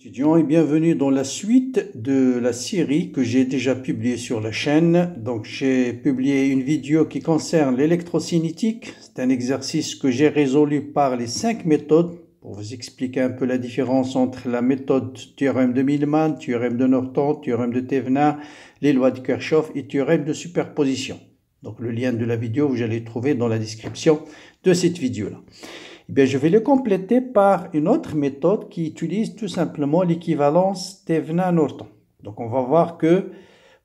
Étudiants et bienvenue dans la suite de la série que j'ai déjà publiée sur la chaîne. Donc j'ai publié une vidéo qui concerne l'électrocinétique. C'est un exercice que j'ai résolu par les 5 méthodes pour vous expliquer un peu la différence entre la méthode théorème de Millman, théorème de Norton, théorème de Thevenin, les lois de Kirchhoff et théorème de superposition. Donc le lien de la vidéo vous allez le trouver dans la description de cette vidéo-là. Eh bien, je vais le compléter par une autre méthode qui utilise tout simplement l'équivalence Thevenin-Norton. Donc, on va voir que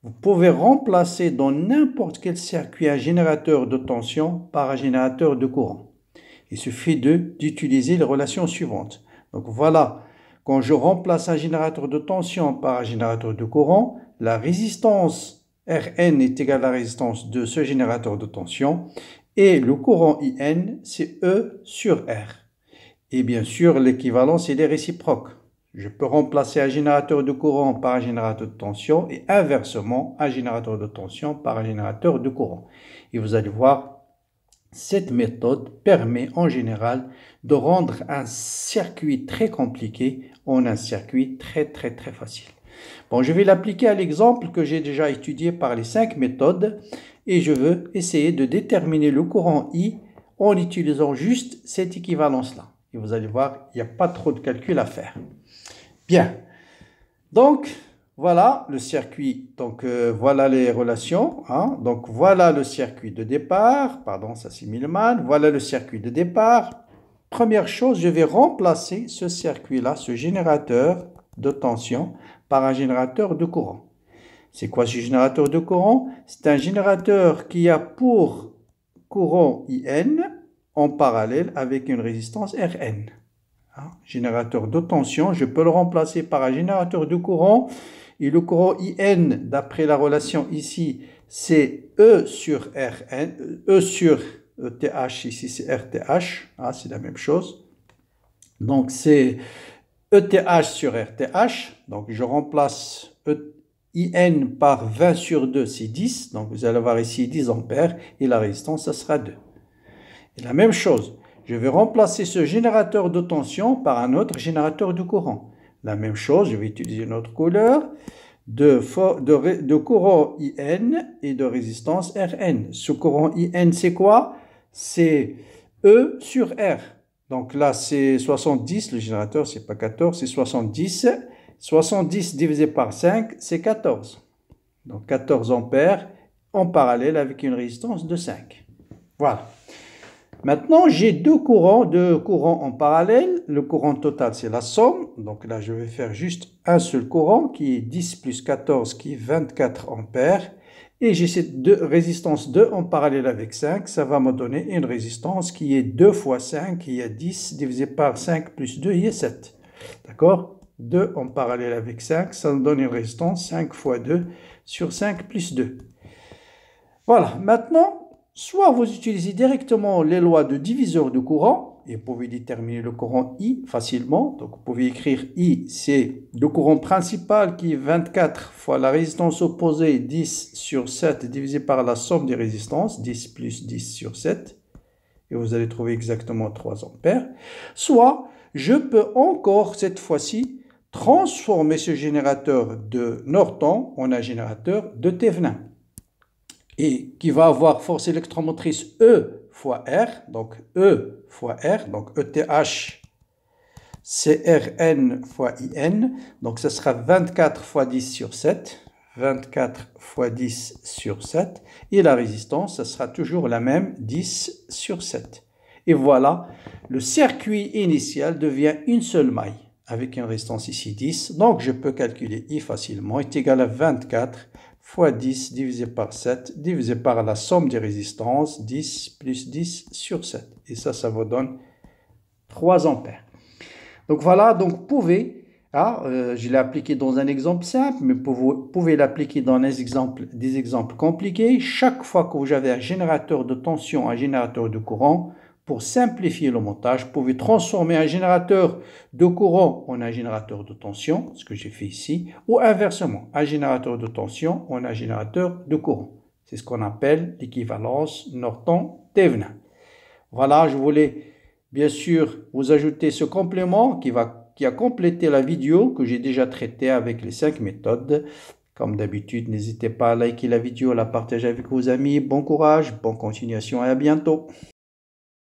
vous pouvez remplacer dans n'importe quel circuit un générateur de tension par un générateur de courant. Il suffit d'utiliser les relations suivantes. Donc, voilà, quand je remplace un générateur de tension par un générateur de courant, la résistance Rn est égale à la résistance de ce générateur de tension. Et le courant IN, c'est E sur R. Et bien sûr, l'équivalence, elle est réciproque. Je peux remplacer un générateur de courant par un générateur de tension et inversement, un générateur de tension par un générateur de courant. Et vous allez voir, cette méthode permet en général de rendre un circuit très compliqué en un circuit très facile. Bon, je vais l'appliquer à l'exemple que j'ai déjà étudié par les 5 méthodes. Et je veux essayer de déterminer le courant I en utilisant juste cette équivalence-là. Et vous allez voir, il n'y a pas trop de calcul à faire. Bien. Donc, voilà le circuit. Donc, voilà les relations. Donc, voilà le circuit de départ. Pardon, ça c'est Millman. Voilà le circuit de départ. Première chose, je vais remplacer ce circuit-là, ce générateur de tension, par un générateur de courant. C'est quoi ce générateur de courant? C'est un générateur qui a pour courant IN en parallèle avec une résistance Rn. Générateur de tension, je peux le remplacer par un générateur de courant. Et le courant IN, d'après la relation ici, c'est E sur Rn, E sur ETH, ici c'est RTH, c'est la même chose. Donc c'est ETH sur RTH, donc je remplace IN par 20 sur 2, c'est 10. Donc, vous allez avoir ici 10 ampères et la résistance, ça sera 2. Et la même chose, je vais remplacer ce générateur de tension par un autre générateur de courant. La même chose, je vais utiliser une autre couleur de courant IN et de résistance Rn. Ce courant IN, c'est quoi? C'est E sur R. Donc là, c'est 70. Le générateur, c'est pas 14, c'est 70. 70 divisé par 5, c'est 14. Donc 14 ampères en parallèle avec une résistance de 5. Voilà. Maintenant, j'ai deux courants en parallèle. Le courant total, c'est la somme. Donc là, je vais faire juste un seul courant qui est 10 plus 14 qui est 24 ampères. Et j'ai cette résistance 2 en parallèle avec 5. Ça va me donner une résistance qui est 2 fois 5, qui est 10 divisé par 5 plus 2, il est 7. D'accord? 2 en parallèle avec 5, ça nous donne une résistance 5 fois 2 sur 5 plus 2. Voilà, maintenant, soit vous utilisez directement les lois de diviseur de courant, et vous pouvez déterminer le courant I facilement. Donc vous pouvez écrire I, c'est le courant principal qui est 24 fois la résistance opposée, 10 sur 7 divisé par la somme des résistances, 10 plus 10 sur 7. Et vous allez trouver exactement 3 ampères. Soit, je peux encore, cette fois-ci, transformer ce générateur de Norton en un générateur de Thevenin. Et qui va avoir force électromotrice E fois R, donc E fois R, donc ETH, c'est Rn fois IN, donc ce sera 24 fois 10 sur 7, 24 fois 10 sur 7, et la résistance, ce sera toujours la même, 10 sur 7. Et voilà, le circuit initial devient une seule maille, avec une résistance ici 10, donc je peux calculer I facilement, est égal à 24 fois 10 divisé par 7, divisé par la somme des résistances, 10 plus 10 sur 7. Et ça vous donne 3 ampères. Donc voilà, donc vous pouvez, je l'ai appliqué dans un exemple simple, mais vous pouvez l'appliquer dans des exemples compliqués. Chaque fois que vous avez un générateur de tension, un générateur de courant, pour simplifier le montage, vous pouvez transformer un générateur de courant en un générateur de tension, ce que j'ai fait ici, ou inversement, un générateur de tension en un générateur de courant. C'est ce qu'on appelle l'équivalence Norton-Thevenin. Voilà, je voulais bien sûr vous ajouter ce complément qui va qui a complété la vidéo que j'ai déjà traitée avec les 5 méthodes. Comme d'habitude, n'hésitez pas à liker la vidéo, à la partager avec vos amis. Bon courage, bonne continuation et à bientôt.